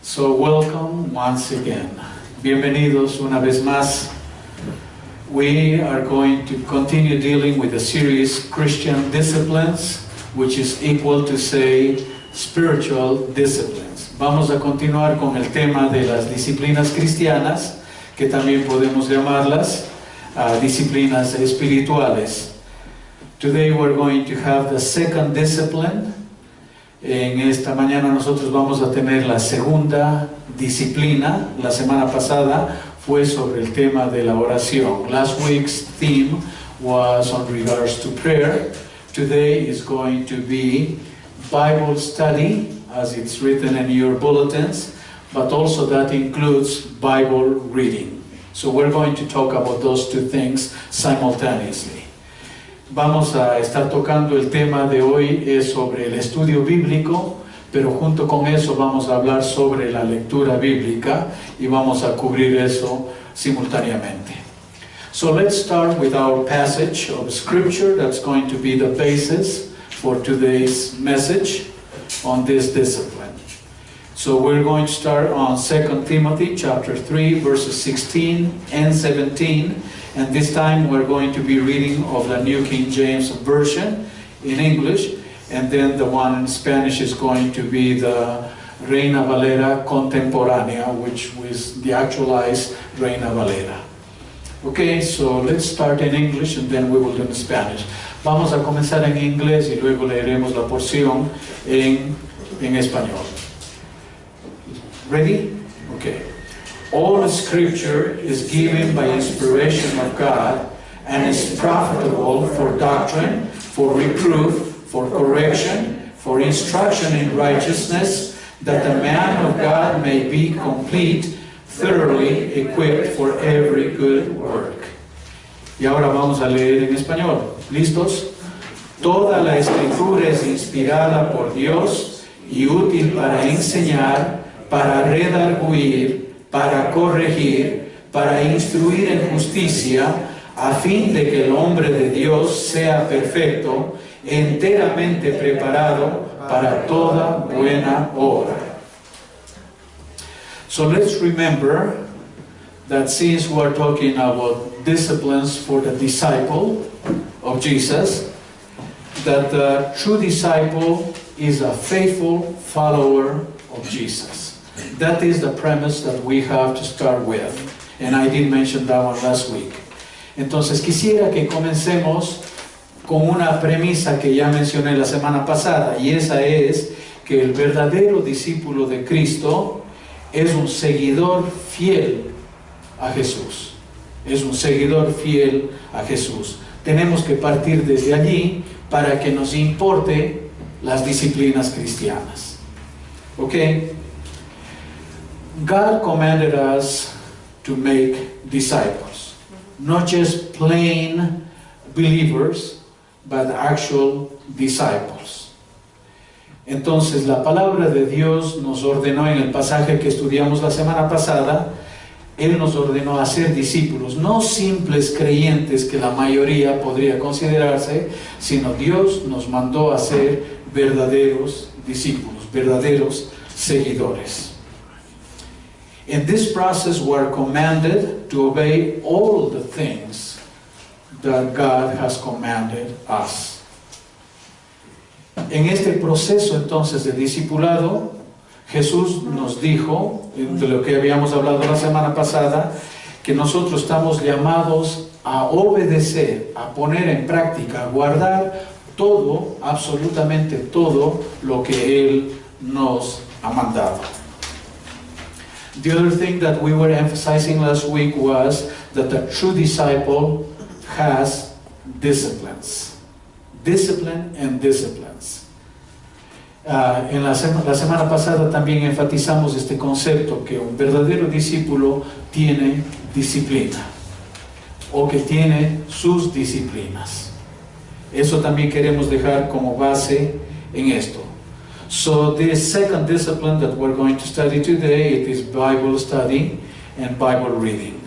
So welcome once again. Bienvenidos una vez más. We are going to continue dealing with the series Christian Disciplines, which is equal to say spiritual disciplines. Vamos a continuar con el tema de las disciplinas cristianas, que también podemos llamarlas disciplinas espirituales. Today we're going to have the second discipline. En esta mañana nosotros vamos a tener la segunda disciplina. La semana pasada fue sobre el tema de la oración. Last week's theme was on regards to prayer. Today is going to be Bible study, as it's written in your bulletins, but also that includes Bible reading. So we're going to talk about those two things simultaneously. Vamos a estar tocando el tema de hoy es sobre el estudio bíblico, pero junto con eso vamos a hablar sobre la lectura bíblica y vamos a cubrir eso simultáneamente. So let's start with our passage of scripture that's going to be the basis for today's message on this discipline. So we're going to start on 2 Timothy chapter 3 verses 16 and 17. And this time we're going to be reading of the New King James Version in English, and then the one in Spanish is going to be the Reina Valera Contemporánea, which was the actualized Reina Valera. Okay, so let's start in English and then we will do in Spanish. Vamos a comenzar en inglés y luego leeremos la porción en español. Ready? Okay. All Scripture is given by inspiration of God and is profitable for doctrine, for reproof, for correction, for instruction in righteousness, that the man of God may be complete, thoroughly equipped for every good work. Y ahora vamos a leer en español. ¿Listos? Toda la Escritura es inspirada por Dios y útil para enseñar, para redarguir, para corregir, para instruir en justicia, a fin de que el hombre de Dios sea perfecto, enteramente preparado para toda buena obra. So let's remember that since we are talking about disciplines for the disciple of Jesus, that the true disciple is a faithful follower of Jesus. That is the premise that we have to start with. And I did mention that one last week. Entonces quisiera que comencemos con una premisa que ya mencioné la semana pasada, y esa es que el verdadero discípulo de Cristo es un seguidor fiel a Jesús. Es un seguidor fiel a Jesús. Tenemos que partir desde allí para que nos importe las disciplinas cristianas. ¿Ok? God commanded us to make disciples, not just plain believers, but actual disciples. Entonces, la palabra de Dios nos ordenó en el pasaje que estudiamos la semana pasada. Él nos ordenó a ser discípulos, no simples creyentes que la mayoría podría considerarse, sino Dios nos mandó a ser verdaderos discípulos, verdaderos seguidores. In this process, we are commanded to obey all the things that God has commanded us. En este proceso entonces de discipulado, Jesús nos dijo, de lo que habíamos hablado la semana pasada, que nosotros estamos llamados a obedecer, a poner en práctica, a guardar todo, absolutamente todo lo que Él nos ha mandado. The other thing that we were emphasizing last week was that the true disciple has disciplines. Discipline and disciplines. En la semana pasada también enfatizamos este concepto, que un verdadero discípulo tiene disciplina, o que tiene sus disciplinas. Eso también queremos dejar como base en esto. So this second discipline that we're going to study today, it is Bible study and Bible reading.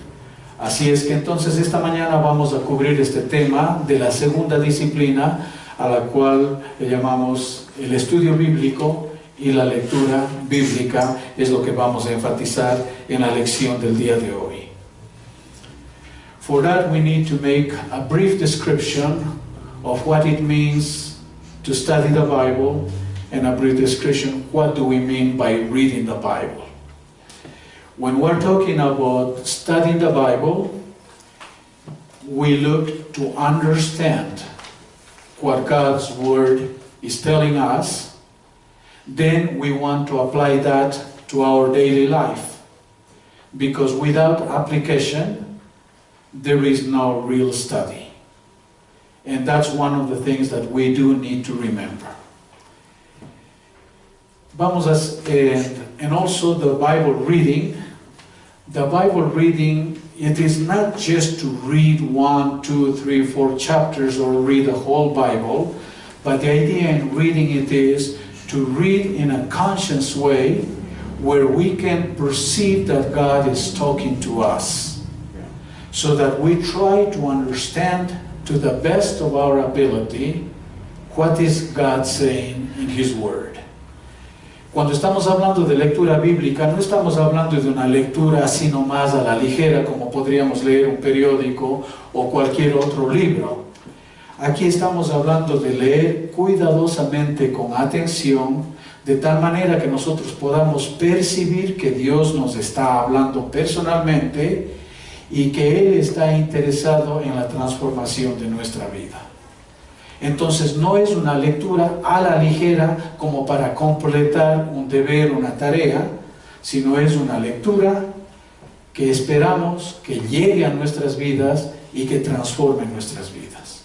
Así es que entonces esta mañana vamos a cubrir este tema de la segunda disciplina, a la cual le llamamos el estudio bíblico y la lectura bíblica es lo que vamos a enfatizar en la lección del día de hoy. For that, we need to make a brief description of what it means to study the Bible and a brief description what do we mean by reading the Bible. When we're talking about studying the Bible, we look to understand what God's Word is telling us. Then we want to apply that to our daily life. Because without application, there is no real study. And that's one of the things that we do need to remember. And also the Bible reading. The Bible reading, it is not just to read 1, 2, 3, 4 chapters or read the whole Bible, but the idea in reading it is to read in a conscious way where we can perceive that God is talking to us, so that we try to understand to the best of our ability what is God saying in His Word. Cuando estamos hablando de lectura bíblica, no estamos hablando de una lectura así nomás a la ligera como podríamos leer un periódico o cualquier otro libro. Aquí estamos hablando de leer cuidadosamente, con atención, de tal manera que nosotros podamos percibir que Dios nos está hablando personalmente y que Él está interesado en la transformación de nuestra vida. Entonces no es una lectura a la ligera como para completar un deber, una tarea, sino es una lectura que esperamos que llegue a nuestras vidas y que transforme nuestras vidas.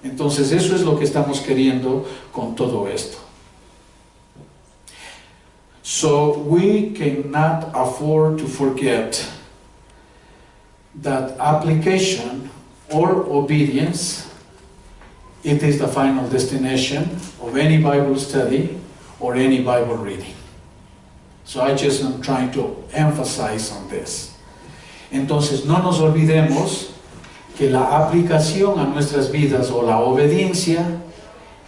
Entonces eso es lo que estamos queriendo con todo esto. So we cannot afford to forget that application or obedience, it is the final destination of any Bible study or any Bible reading. So I just am trying to emphasize on this. Entonces no nos olvidemos que la aplicación a nuestras vidas o la obediencia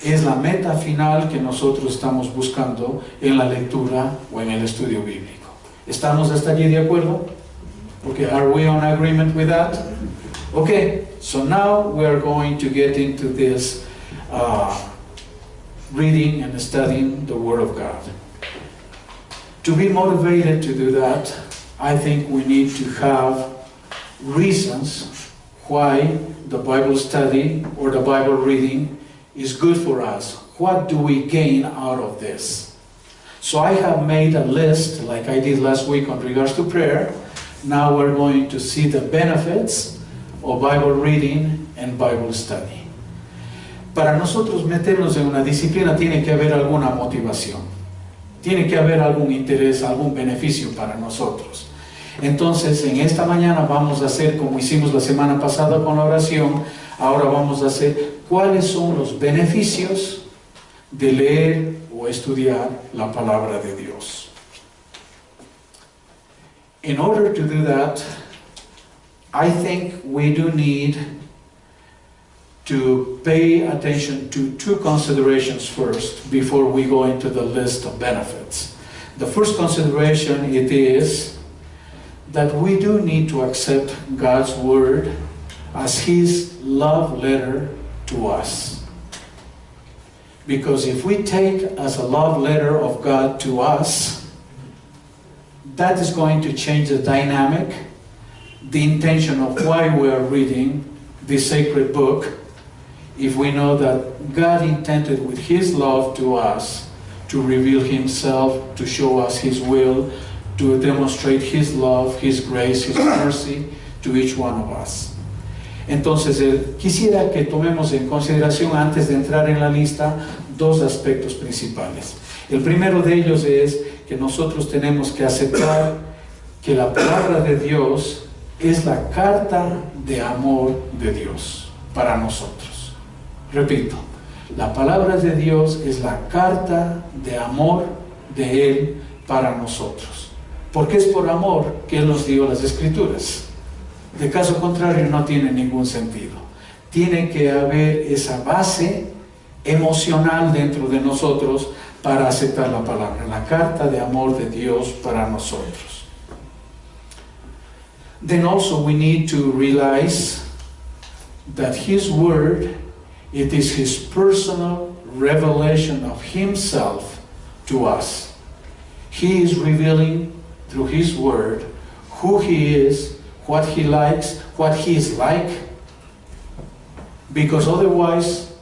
es la meta final que nosotros estamos buscando en la lectura o en el estudio bíblico. ¿Estamos hasta allí de acuerdo? Okay, are we on agreement with that? Okay, so now we are going to get into this reading and studying the Word of God. To be motivated to do that, I think we need to have reasons why the Bible study or the Bible reading is good for us. What do we gain out of this? So I have made a list, like I did last week on regards to prayer. Now we're going to see the benefits of Bible reading and Bible study. Para nosotros meternos en una disciplina tiene que haber alguna motivación. Tiene que haber algún interés, algún beneficio para nosotros. Entonces, en esta mañana vamos a hacer como hicimos la semana pasada con la oración. Ahora vamos a hacer cuáles son los beneficios de leer o estudiar la palabra de Dios. In order to do that, I think we do need to pay attention to two considerations first before we go into the list of benefits. The first consideration it is that we do need to accept God's Word as His love letter to us. Because if we take as a love letter of God to us, that is going to change the dynamic, the intention of why we are reading this sacred book. If we know that God intended with His love to us to reveal Himself, to show us His will, to demonstrate His love, His grace, His mercy to each one of us. Entonces, quisiera que tomemos en consideración, antes de entrar en la lista, dos aspectos principales. El primero de ellos es que nosotros tenemos que aceptar que la palabra de Dios es la carta de amor de Dios para nosotros. Repito, la palabra de Dios es la carta de amor de Él para nosotros. Porque es por amor que Él nos dio las Escrituras. De caso contrario no tiene ningún sentido. Tiene que haber esa base emocional dentro de nosotros para aceptar la palabra, la carta de amor de Dios para nosotros. Then also we need to realize that His Word, it is His personal revelation of Himself to us. He is revealing through His Word who He is, what He likes, what He is like, because otherwise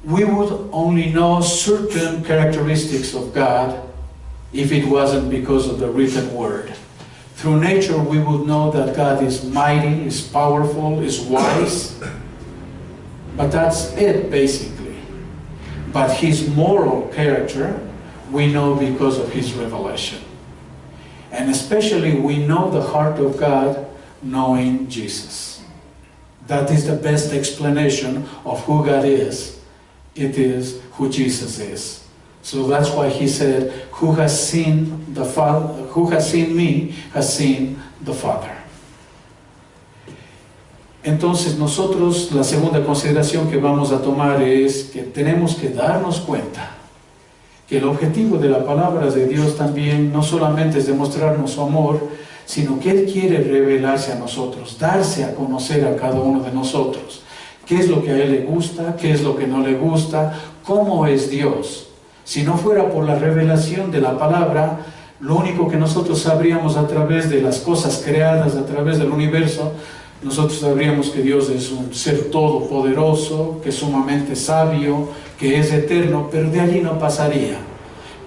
we would only know certain characteristics of God if it wasn't because of the written Word. Through nature we would know that God is mighty, is powerful, is wise, but that's it basically. But His moral character we know because of His revelation. And especially we know the heart of God knowing Jesus. That is the best explanation of who God is. It is who Jesus is. So that's why He said, who has seen the Father, who has seen me, has seen the Father. Entonces nosotros, la segunda consideración que vamos a tomar es que tenemos que darnos cuenta que el objetivo de la palabra de Dios también no solamente es demostrarnos su amor, sino que Él quiere revelarse a nosotros, darse a conocer a cada uno de nosotros. ¿Qué es lo que a Él le gusta? ¿Qué es lo que no le gusta? ¿Cómo es Dios? Si no fuera por la revelación de la palabra, lo único que nosotros sabríamos a través de las cosas creadas, a través del universo, nosotros sabríamos que Dios es un ser todopoderoso, que es sumamente sabio, que es eterno, pero de allí no pasaría.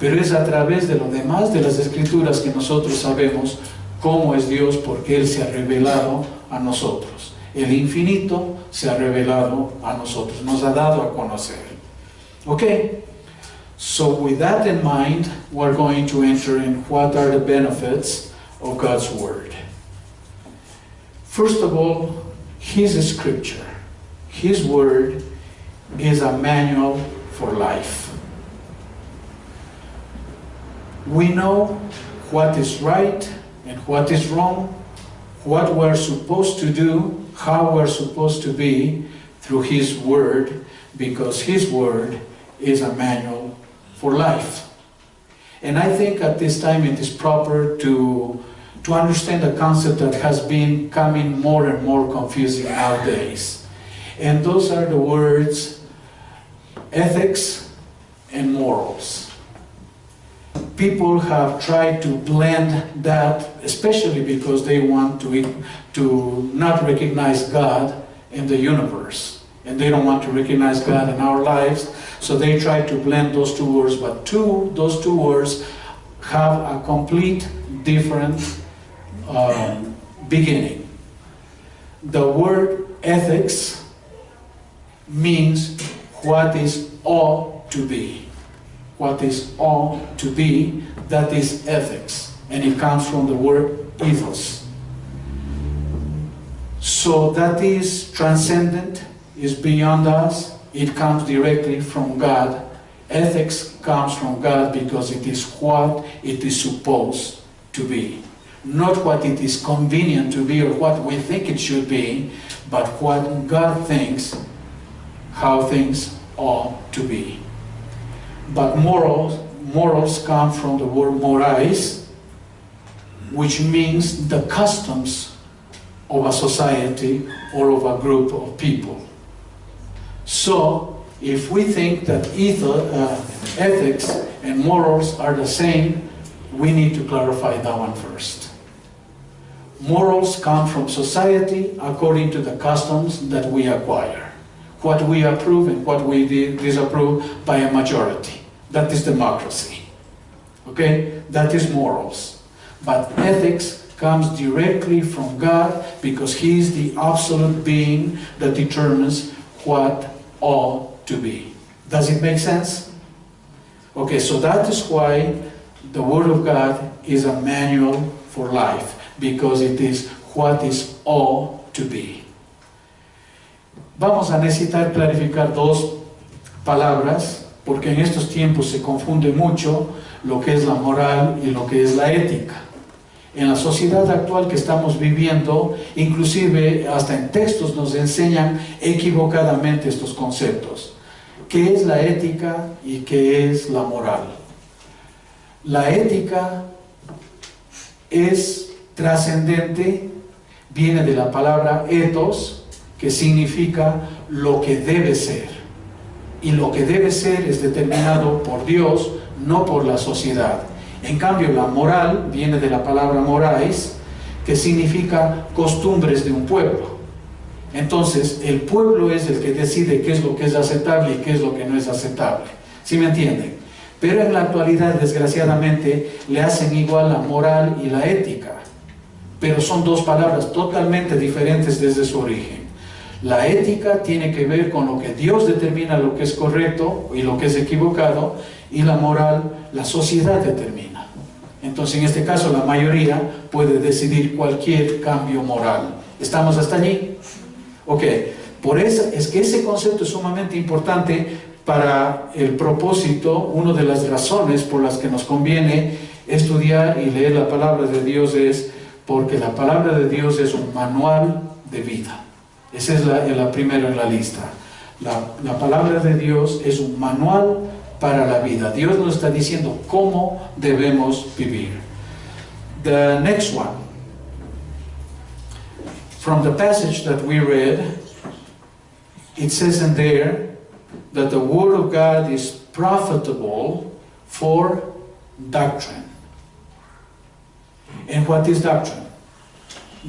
Pero es a través de lo demás de las Escrituras que nosotros sabemos cómo es Dios, porque Él se ha revelado a nosotros. El infinito se ha revelado a nosotros, nos ha dado a conocer. Okay, so with that in mind, we're going to enter in what are the benefits of God's Word. First of all, His Scripture, His Word is a manual for life. We know what is right and what is wrong, what we're supposed to do, how we're supposed to be through His Word, because His Word is a manual for life. And I think at this time it is proper to understand a concept that has been becoming more and more confusing nowadays. And those are the words ethics and morals. People have tried to blend that, especially because they want to not recognize God in the universe. And they don't want to recognize God in our lives, so they try to blend those two words, but those two words have a complete different beginning. The word ethics means what is ought to be. What is ought to be, that is ethics. And it comes from the word ethos. So that is transcendent, is beyond us. It comes directly from God. Ethics comes from God because it is what it is supposed to be. Not what it is convenient to be or what we think it should be, but what God thinks, how things ought to be. But morals come from the word morais, which means the customs of a society or of a group of people. So, if we think that ethics and morals are the same, we need to clarify that one first. Morals come from society according to the customs that we acquire. What we approve and what we disapprove by a majority. That is democracy. Okay? That is morals. But ethics comes directly from God because He is the absolute being that determines what ought to be. Does it make sense? Okay, so that is why the Word of God is a manual for life, because it is what is ought to be. Vamos a necesitar clarificar dos palabras, porque en estos tiempos se confunde mucho lo que es la moral y lo que es la ética. En la sociedad actual que estamos viviendo, inclusive hasta en textos nos enseñan equivocadamente estos conceptos. ¿Qué es la ética y qué es la moral? La ética es trascendente, viene de la palabra ethos, que significa lo que debe ser. Y lo que debe ser es determinado por Dios, no por la sociedad. En cambio, la moral viene de la palabra morais, que significa costumbres de un pueblo. Entonces, el pueblo es el que decide qué es lo que es aceptable y qué es lo que no es aceptable. ¿Sí me entienden? Pero en la actualidad, desgraciadamente, le hacen igual la moral y la ética. Pero son dos palabras totalmente diferentes desde su origen. La ética tiene que ver con lo que Dios determina lo que es correcto y lo que es equivocado, y la moral, la sociedad determina. Entonces, en este caso, la mayoría puede decidir cualquier cambio moral. ¿Estamos hasta allí? Ok, por eso es que ese concepto es sumamente importante para el propósito. Una de las razones por las que nos conviene estudiar y leer la palabra de Dios es porque la palabra de Dios es un manual de vida. Esa es la primera en la lista. La palabra de Dios es un manual para la vida. Dios nos está diciendo cómo debemos vivir. The next one. From the passage that we read, it says in there that the Word of God is profitable for doctrine. And what is doctrine?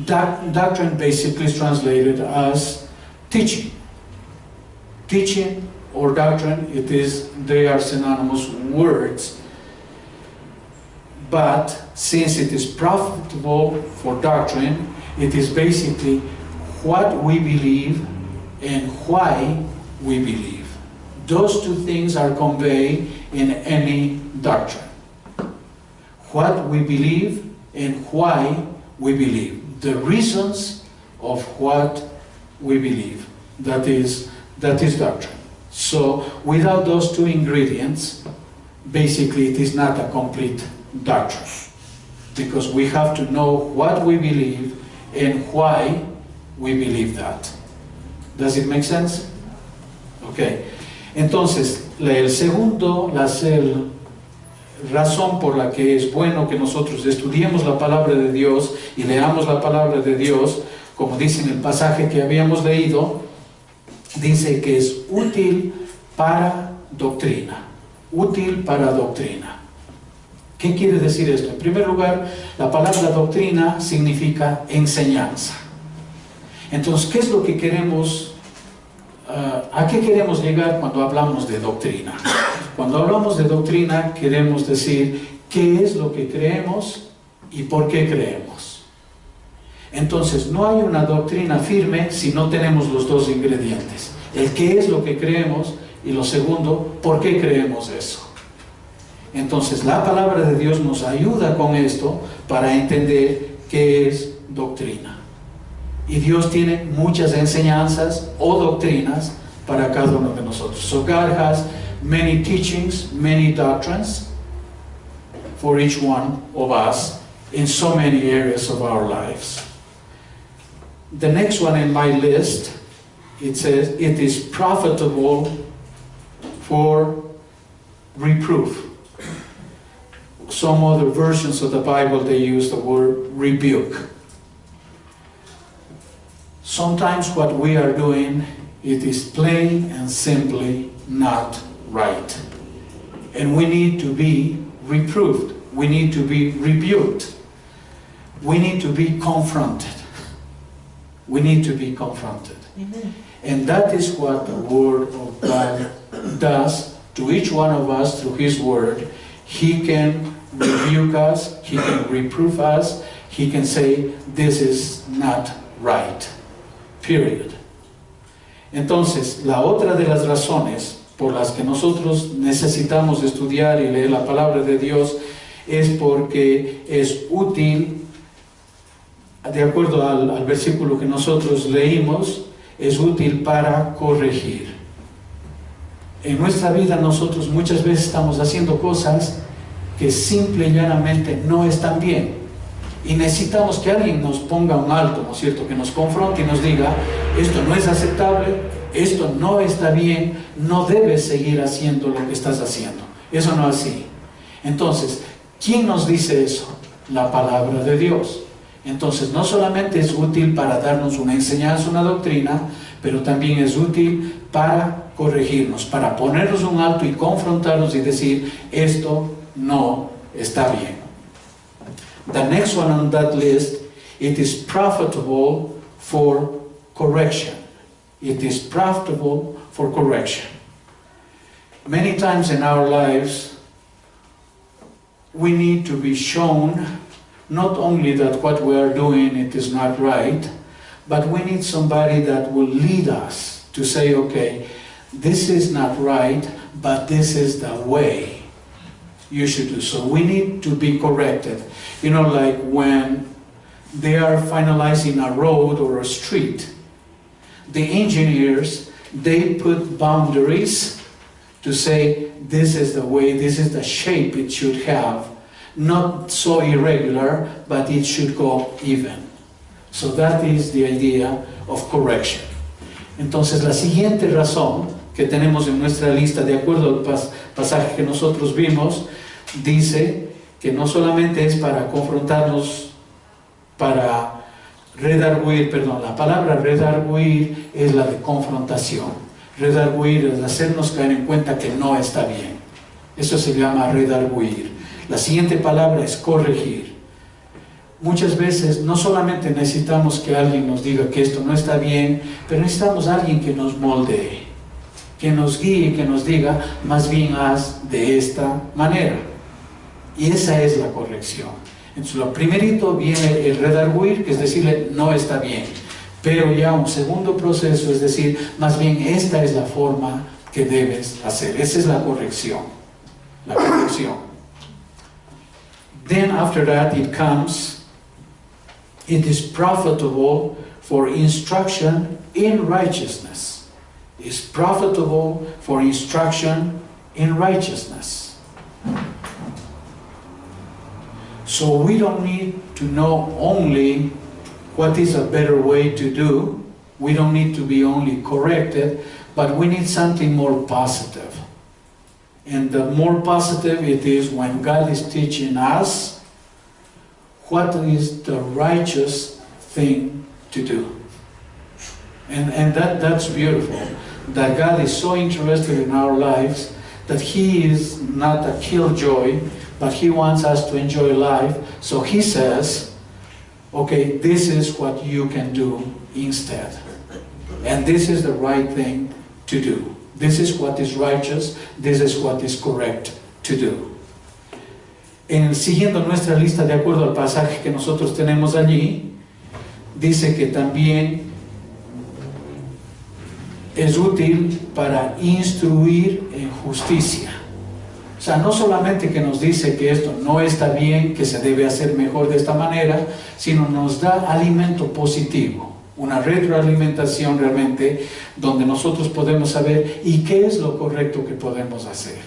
Doctrine basically is translated as teaching. Teaching or doctrine, they are synonymous words. But since it is profitable for doctrine, it is basically what we believe and why we believe. Those two things are conveyed in any doctrine. What we believe and why we believe. The reasons of what we believe. That is doctrine. So without those two ingredients, basically it is not a complete doctrine. Because we have to know what we believe and why we believe that. Does it make sense? Okay. Entonces, la razón por la que es bueno que nosotros estudiemos la palabra de Dios y leamos la palabra de Dios, como dice en el pasaje que habíamos leído, dice que es útil para doctrina. Útil para doctrina. ¿Qué quiere decir esto? En primer lugar, la palabra doctrina significa enseñanza. Entonces, ¿qué es lo que queremos? ¿A qué queremos llegar cuando hablamos de doctrina? Cuando hablamos de doctrina, queremos decir qué es lo que creemos y por qué creemos. Entonces, no hay una doctrina firme si no tenemos los dos ingredientes. El qué es lo que creemos y lo segundo, por qué creemos eso. Entonces, la palabra de Dios nos ayuda con esto para entender qué es doctrina. Y Dios tiene muchas enseñanzas o doctrinas para cada uno de nosotros. So God has many teachings, many doctrines for each one of us in so many areas of our lives. The next one in my list, it says, it is profitable for reproof. Some other versions of the Bible, they use the word rebuke. Sometimes what we are doing, it is plain and simply not right. And we need to be reproved. We need to be rebuked. We need to be confronted. We need to be confronted. Amen. And that is what the Word of God does to each one of us through His Word. He can rebuke us, He can reprove us, He can say, this is not right. Period. Entonces, la otra de las razones por las que nosotros necesitamos estudiar y leer la palabra de Dios es porque es útil, de acuerdo al versículo que nosotros leímos, es útil para corregir. En nuestra vida nosotros muchas veces estamos haciendo cosas que simple y llanamente no están bien. Y necesitamos que alguien nos ponga un alto, ¿no es cierto? Que nos confronte y nos diga, esto no es aceptable, esto no está bien, no debes seguir haciendo lo que estás haciendo. Eso no es así. Entonces, ¿Quién nos dice eso? La palabra de Dios. Entonces, no solamente es útil para darnos una enseñanza, una doctrina, pero también es útil para corregirnos, para ponernos un alto y confrontarnos y decir, esto no está bien. The next one on that list, it is profitable for correction. It is profitable for correction. Many times in our lives, we need to be shown not only that what we are doing it is not right, but we need somebody that will lead us to say, okay, this is not right, but this is the way you should do. So we need to be corrected. You know, like when they are finalizing a road or a street, the engineers, they put boundaries to say, this is the way, this is the shape it should have. Not so irregular, but it should go even. So that is the idea of correction. Entonces, la siguiente razón que tenemos en nuestra lista, de acuerdo al pasaje que nosotros vimos, dice que no solamente es para confrontarnos, para redarguir, perdón, la palabra redarguir es la de confrontación. Redarguir es hacernos caer en cuenta que no está bien. Eso se llama redarguir. La siguiente palabra es corregir. Muchas veces no solamente necesitamos que alguien nos diga que esto no está bien, pero necesitamos a alguien que nos moldee, que nos guíe, que nos diga, más bien haz de esta manera. Y esa es la corrección. Entonces, lo primerito viene el redarguir, que es decirle, no está bien. Pero ya un segundo proceso es decir, más bien esta es la forma que debes hacer. Esa es la corrección. La corrección. Then after that it comes, it is profitable for instruction in righteousness. It's profitable for instruction in righteousness. So we don't need to know only what is a better way to do. We don't need to be only corrected, but we need something more positive. And the more positive it is when God is teaching us what is the righteous thing to do. And that's beautiful. That God is so interested in our lives that He is not a killjoy, but He wants us to enjoy life. So He says, okay, this is what you can do instead. And this is the right thing to do. This is what is righteous. This is what is correct to do. Siguiendo nuestra lista de acuerdo al pasaje que nosotros tenemos allí, dice que también es útil para instruir en justicia. O sea, no solamente que nos dice que esto no está bien, que se debe hacer mejor de esta manera, sino nos da alimento positivo. Una retroalimentación realmente donde nosotros podemos saber y qué es lo correcto que podemos hacer.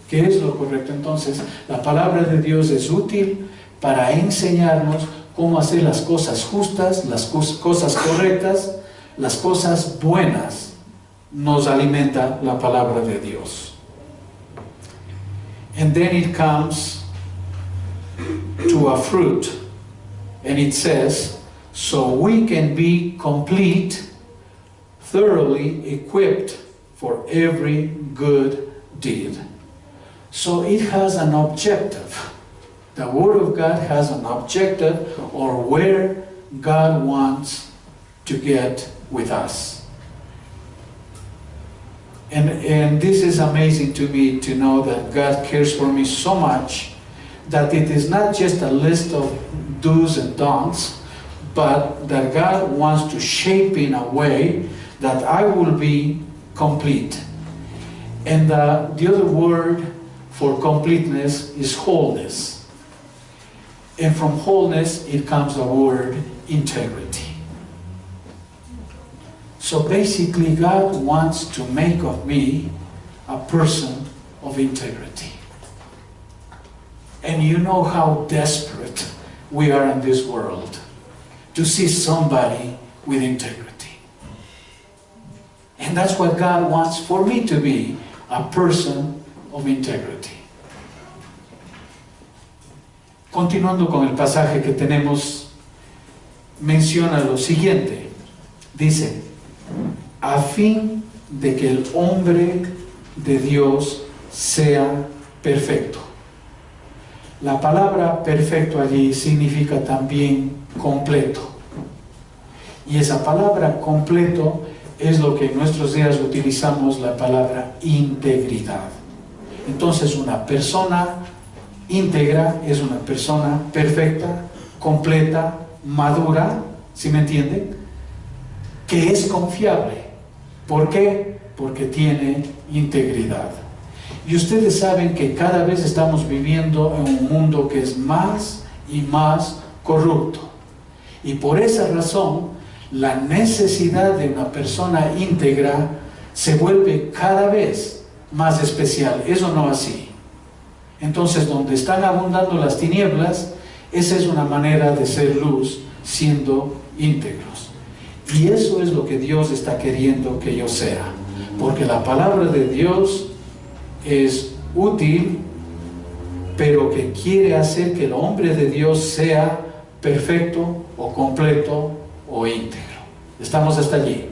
¿Qué es lo correcto? Entonces, la palabra de Dios es útil para enseñarnos cómo hacer las cosas justas, las cosas correctas, las cosas buenas. Nos alimenta la palabra de Dios. And then it comes to a fruit, and it says, so we can be complete, thoroughly equipped for every good deed. So it has an objective. The Word of God has an objective, or where God wants to get with us. And this is amazing to me to know that God cares for me so much that it is not just a list of do's and don'ts, but that God wants to shape in a way that I will be complete. And the other word for completeness is wholeness. And from wholeness it comes the word integrity. So basically God wants to make of me a person of integrity. And you know how desperate we are in this world to see somebody with integrity. And that's what God wants for me to be, a person of integrity. Continuando con el pasaje que tenemos, menciona lo siguiente. Dice, a fin de que el hombre de Dios sea perfecto. La palabra perfecto allí significa también completo. Y esa palabra completo es lo que en nuestros días utilizamos la palabra integridad. Entonces una persona íntegra es una persona perfecta, completa, madura, ¿sí me entienden? Que es confiable. ¿Por qué? Porque tiene integridad. Y ustedes saben que cada vez estamos viviendo en un mundo que es más y más corrupto. Y por esa razón, la necesidad de una persona íntegra se vuelve cada vez más especial. Eso no así. Entonces, donde están abundando las tinieblas, esa es una manera de ser luz, siendo íntegros. Y eso es lo que Dios está queriendo que yo sea. Porque la palabra de Dios es útil, pero que quiere hacer que el hombre de Dios sea perfecto o completo o íntegro. Estamos hasta allí.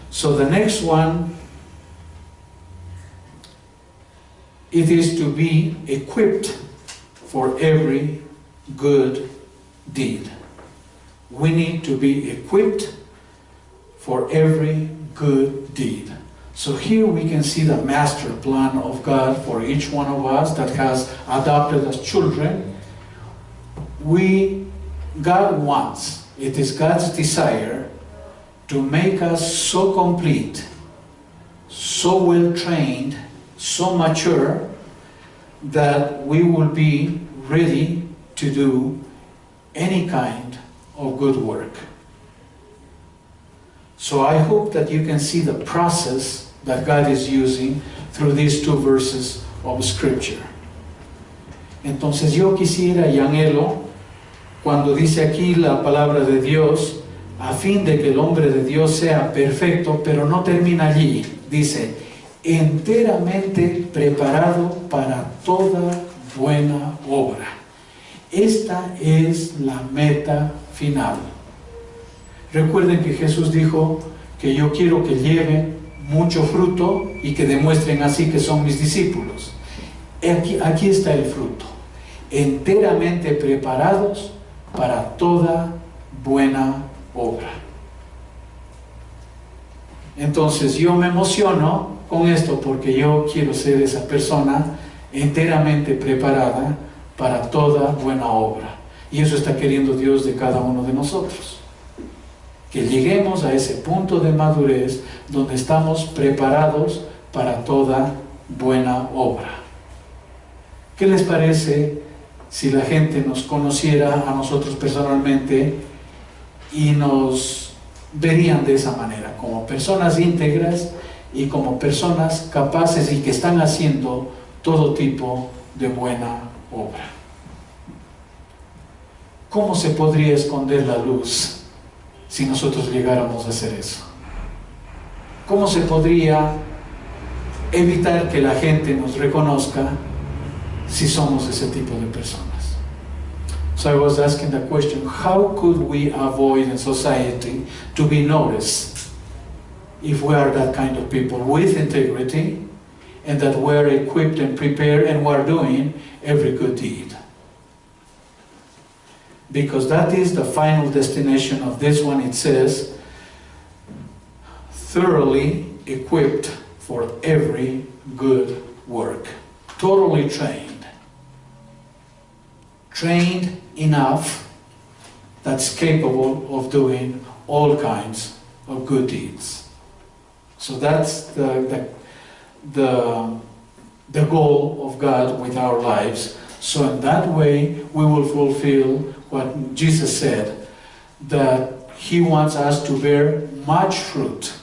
So the next one, it is to be equipped for every good deed. We need to be equipped for every good deed. So here we can see the master plan of God for each one of us that has adopted as children. God wants, it is God's desire to make us so complete, so well trained, so mature, that we will be ready to do any kind of good work. So I hope that you can see the process that God is using through these two verses of Scripture. Entonces yo quisiera y anhelo, cuando dice aquí la palabra de Dios, a fin de que el hombre de Dios sea perfecto, pero no termina allí, dice, enteramente preparado para toda buena obra. Esta es la meta final. Recuerden que Jesús dijo que yo quiero que lleven mucho fruto y que demuestren así que son mis discípulos. Aquí está el fruto. Enteramente preparados para toda buena obra. Entonces yo me emociono con esto porque yo quiero ser esa persona enteramente preparada para toda buena obra. Y eso está queriendo Dios de cada uno de nosotros. Que lleguemos a ese punto de madurez donde estamos preparados para toda buena obra. ¿Qué les parece si la gente nos conociera a nosotros personalmente y nos verían de esa manera, como personas íntegras y como personas capaces y que están haciendo todo tipo de buena obra? ¿Cómo se podría esconder la luz si nosotros llegáramos a hacer eso? ¿Cómo se podría evitar que la gente nos reconozca si somos ese tipo de personas? So I was asking the question, how could we avoid in society to be noticed if we are that kind of people with integrity and that we are equipped and prepared and we are doing every good deed? Because that is the final destination of this one. It says, thoroughly equipped for every good work. Totally trained. Trained enough that's capable of doing all kinds of good deeds. So that's the goal of God with our lives. So in that way, we will fulfill what Jesus said, that He wants us to bear much fruit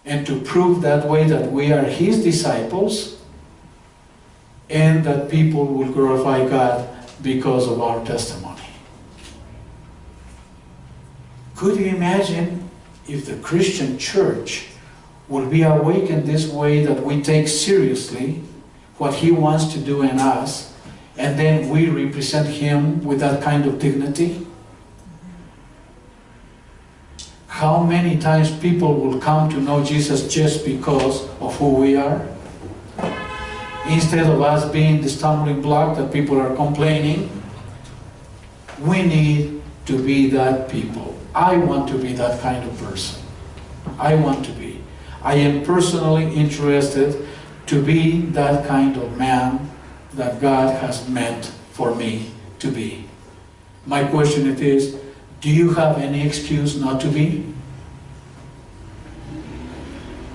and to prove that way that we are His disciples and that people will glorify God because of our testimony. Could you imagine if the Christian church will be awakened this way, that we take seriously what He wants to do in us and then we represent Him with that kind of dignity? How many times people will come to know Jesus just because of who we are? Instead of us being the stumbling block that people are complaining, we need to be that people. I want to be that kind of person. I want to be. I am personally interested to be that kind of man that God has meant for me to be. My question is, do you have any excuse not to be?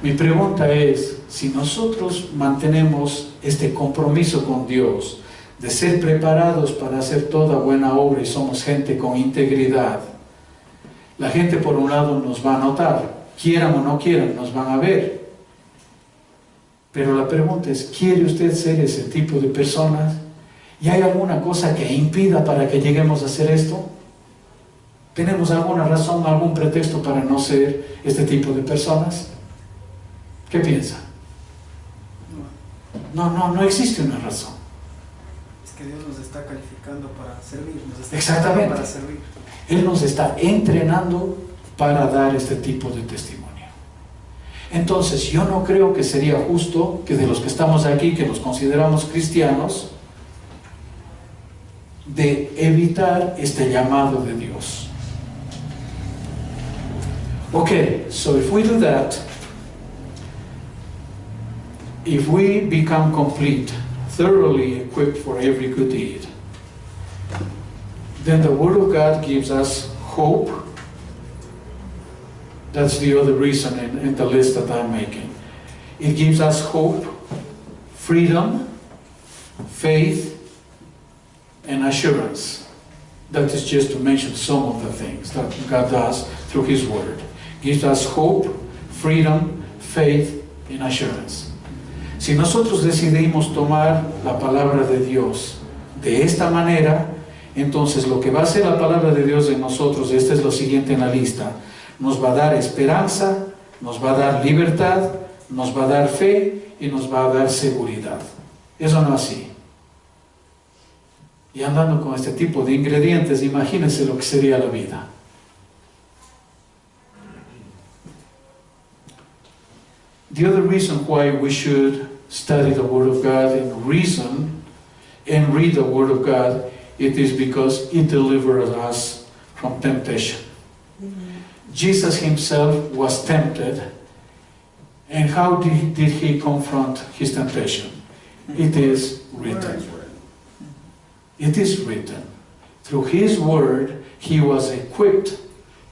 Mi pregunta es, si nosotros mantenemos este compromiso con Dios de ser preparados para hacer toda buena obra y somos gente con integridad, la gente por un lado nos va a notar, quieran o no quieran, nos van a ver. Pero la pregunta es, ¿quiere usted ser ese tipo de personas? ¿Y hay alguna cosa que impida para que lleguemos a hacer esto? ¿Tenemos alguna razón, algún pretexto para no ser este tipo de personas? ¿Qué piensa? No existe una razón. Es que Dios nos está calificando para servir, nos está Exactamente. para servir. Él nos está entrenando para dar este tipo de testimonio. Entonces, yo no creo que sería justo que de los que estamos aquí, que nos consideramos cristianos, de evitar este llamado de Dios. Okay, so if we do that, if we become complete, thoroughly equipped for every good deed, then the Word of God gives us hope. That's the other reason in the list that I'm making. It gives us hope, freedom, faith, and assurance. That is just to mention some of the things that God does through His Word. Gives us hope, freedom, faith, and assurance. Si nosotros decidimos tomar la palabra de Dios de esta manera, entonces lo que va a hacer la palabra de Dios en nosotros, este es lo siguiente en la lista, nos va a dar esperanza, nos va a dar libertad, nos va a dar fe y nos va a dar seguridad. Eso no es así. Y andando con este tipo de ingredientes, imagínense lo que sería la vida. The other reason why we should study the Word of God and reason and read the Word of God, it is because it delivers us from temptation. Jesus Himself was tempted, and how did He confront His temptation? It is written. It is written. Through His Word, He was equipped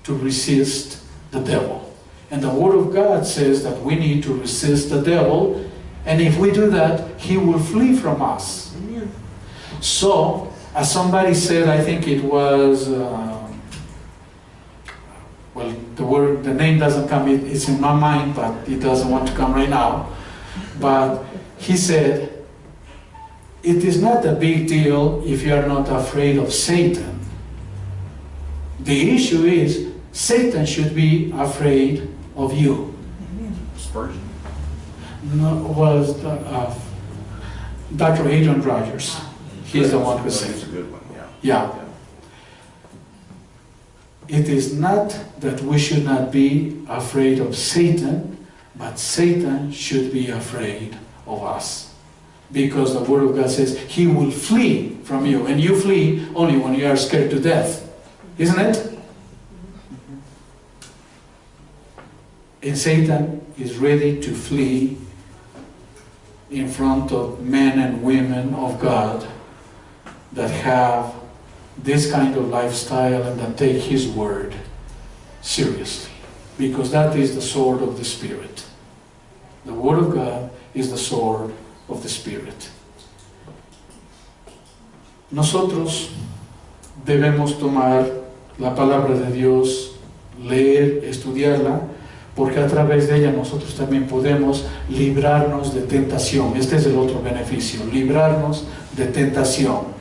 to resist the devil. And the Word of God says that we need to resist the devil, and if we do that, he will flee from us. Amen. So, as somebody said, I think it was, well, the name doesn't come, it's in my mind, but it doesn't want to come right now. But he said, it is not a big deal if you are not afraid of Satan. The issue is, Satan should be afraid of you. Spurgeon. No, was Dr. Adrian Rogers. He's the one who said That's a good one, yeah. Yeah. It is not that we should not be afraid of Satan, but Satan should be afraid of us. Because the Word of God says he will flee from you, and you flee only when you are scared to death. Isn't it? And Satan is ready to flee in front of men and women of God that have this kind of lifestyle and that take His Word seriously. Because that is the sword of the Spirit. The Word of God is the sword of the Spirit. Nosotros debemos tomar la palabra de Dios, leer, estudiarla, porque a través de ella nosotros también podemos librarnos de tentación. Este es el otro beneficio, librarnos de tentación.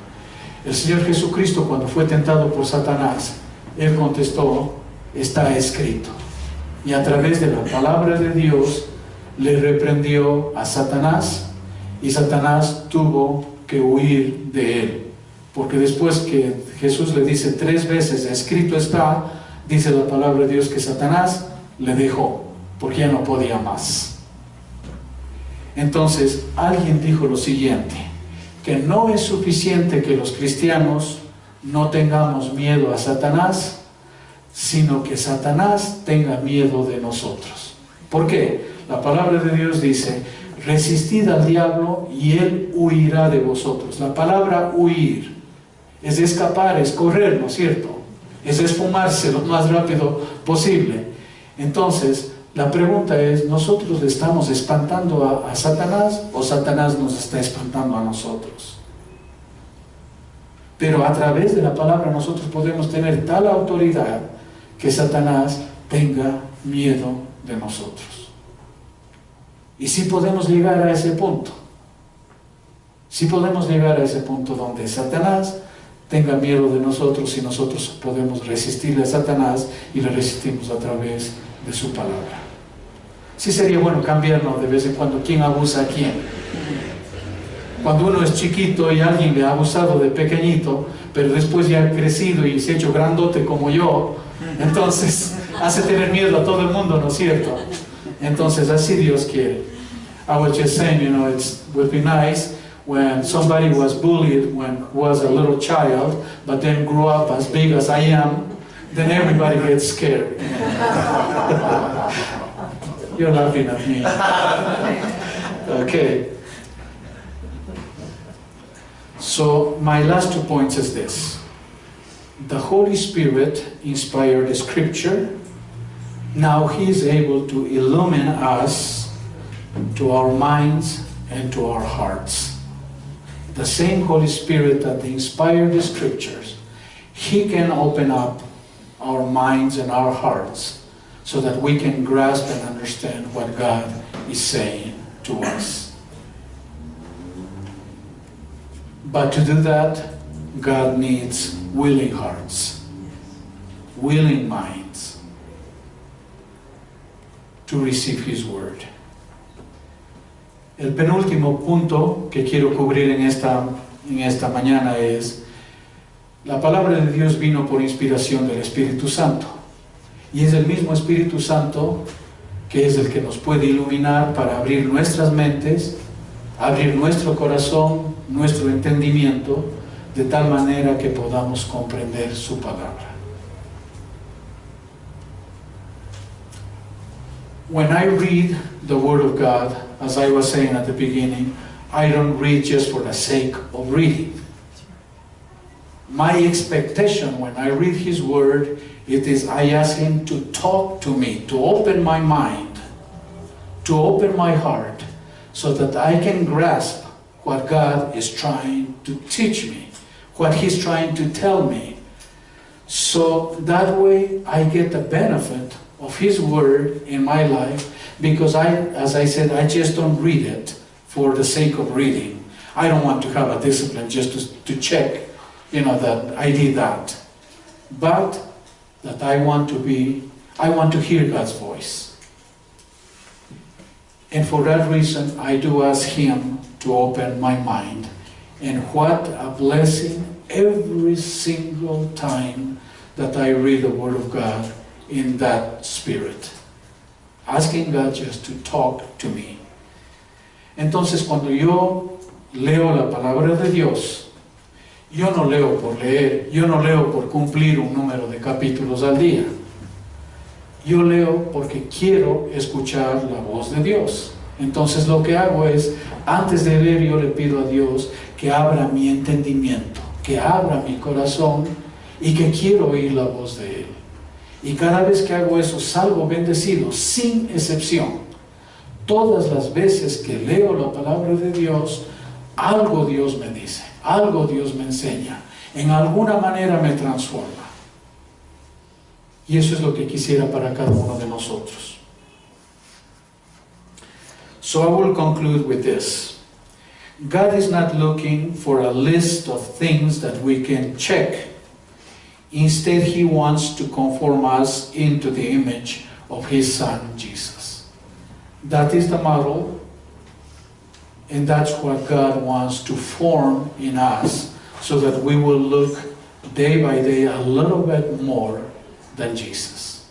El Señor Jesucristo, cuando fue tentado por Satanás, Él contestó, está escrito. Y a través de la palabra de Dios, le reprendió a Satanás, y Satanás tuvo que huir de él. Porque después que Jesús le dice 3 veces, escrito está, dice la palabra de Dios que Satanás le dejó, porque ya no podía más. Entonces, alguien dijo lo siguiente, que no es suficiente que los cristianos no tengamos miedo a Satanás, sino que Satanás tenga miedo de nosotros. ¿Por qué? La palabra de Dios dice, resistid al diablo y él huirá de vosotros. La palabra huir es escapar, es correr, ¿no es cierto? Es esfumarse lo más rápido posible. Entonces, la pregunta es, ¿nosotros le estamos espantando a Satanás o Satanás nos está espantando a nosotros? Pero a través de la palabra nosotros podemos tener tal autoridad que Satanás tenga miedo de nosotros. Y sí podemos llegar a ese punto. Sí podemos llegar a ese punto donde Satanás tenga miedo de nosotros y nosotros podemos resistirle a Satanás y le resistimos a través de su palabra. Sí sería bueno cambiarnos de vez en cuando quién abusa a quién. Cuando uno es chiquito y alguien le ha abusado de pequeñito, pero después ya ha crecido y se ha hecho grandote como yo, entonces hace tener miedo a todo el mundo, ¿no es cierto? Entonces así Dios quiere. I was just saying, it would be nice when somebody was bullied when was a little child, but then grew up as big as I am, then everybody gets scared. You're laughing at me. Okay. So my last 2 points is this. The Holy Spirit inspired the Scripture. Now He is able to illumine us to our minds and to our hearts. The same Holy Spirit that inspired the Scriptures, He can open up our minds and our hearts so that we can grasp and understand what God is saying to us. But to do that, God needs willing hearts, willing minds to receive His Word. El penúltimo punto que quiero cubrir en esta mañana es, la palabra de Dios vino por inspiración del Espíritu Santo. Y es el mismo Espíritu Santo que es el que nos puede iluminar para abrir nuestras mentes, abrir nuestro corazón, nuestro entendimiento, de tal manera que podamos comprender su palabra. When I read the Word of God, as I was saying at the beginning, I don't read just for the sake of reading. My expectation when I read His Word, it is I ask Him to talk to me, to open my mind, to open my heart, so that I can grasp what God is trying to teach me, what He's trying to tell me. So that way I get the benefit of His Word in my life, because as I said, I just don't read it for the sake of reading. I don't want to have a discipline just to check, that I did that. But that I want to hear God's voice. And for that reason, I do ask Him to open my mind. And what a blessing every single time that I read the Word of God in that spirit. Asking God just to talk to me. Entonces, cuando yo leo la palabra de Dios, yo no leo por leer, yo no leo por cumplir un número de capítulos al día. Yo leo porque quiero escuchar la voz de Dios. Entonces lo que hago es, antes de leer, yo le pido a Dios que abra mi entendimiento, que abra mi corazón y que quiero oír la voz de Él. Y cada vez que hago eso, salgo bendecido, sin excepción. Todas las veces que leo la palabra de Dios, algo Dios me dice, algo Dios me enseña, en alguna manera me transforma. Y eso es lo que quisiera para cada uno de nosotros. So I will conclude with this. God is not looking for a list of things that we can check. Instead, He wants to conform us into the image of His Son, Jesus. That is the model And that's what God wants to form in us, so that we will look day by day a little bit more than Jesus.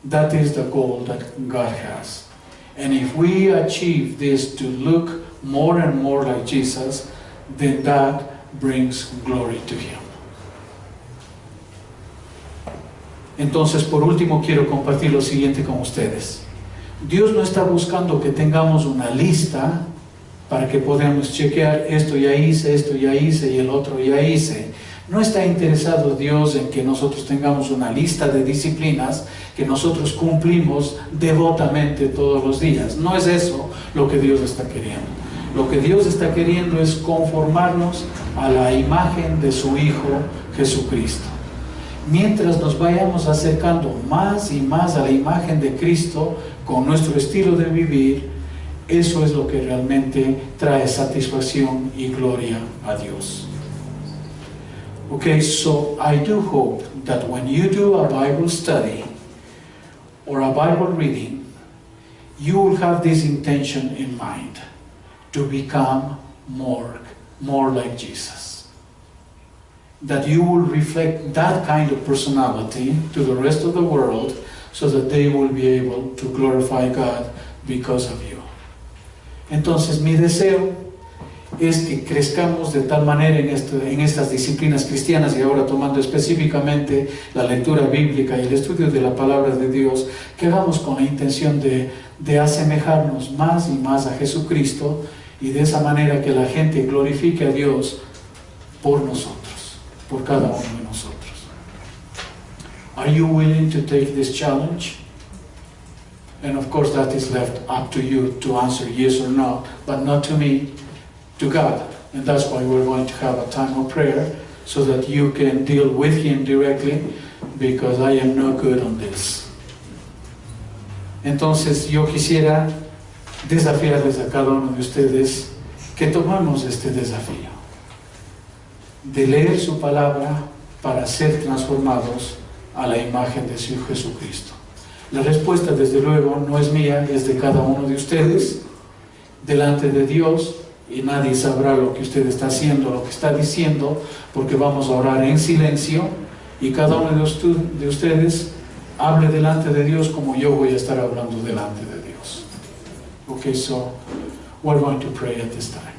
That is the goal that God has. And if we achieve this to look more and more like Jesus, then that brings glory to Him. Entonces, por último, quiero compartir lo siguiente con ustedes. Dios no está buscando que tengamos una lista para que podamos chequear esto ya hice y el otro ya hice. No está interesado Dios en que nosotros tengamos una lista de disciplinas que nosotros cumplimos devotamente todos los días. No es eso lo que Dios está queriendo. Lo que Dios está queriendo es conformarnos a la imagen de su Hijo Jesucristo. Mientras nos vayamos acercando más y más a la imagen de Cristo con nuestro estilo de vivir, eso es lo que realmente trae satisfacción y gloria a Dios. Okay, so I do hope that when you do a Bible study or a Bible reading, you will have this intention in mind, to become more like Jesus. That you will reflect that kind of personality to the rest of the world, so that they will be able to glorify God because of you. Entonces mi deseo es que crezcamos de tal manera en estas disciplinas cristianas, y ahora tomando específicamente la lectura bíblica y el estudio de la palabra de Dios, que hagamos con la intención de asemejarnos más y más a Jesucristo, y de esa manera que la gente glorifique a Dios por nosotros, por cada uno de nosotros. Are you willing to take this challenge? And of course that is left up to you to answer yes or no, but not to me, to God. And that's why we're going to have a time of prayer, so that you can deal with Him directly, because I am no good on this. Entonces yo quisiera desafiarles a cada uno de ustedes que tomemos este desafío de leer su palabra para ser transformados a la imagen de su Hijo Jesucristo. La respuesta, desde luego, no es mía, es de cada uno de ustedes, delante de Dios, y nadie sabrá lo que usted está haciendo, lo que está diciendo, porque vamos a orar en silencio, y cada uno de ustedes hable delante de Dios como yo voy a estar hablando delante de Dios. Okay, so we're going to pray at this time.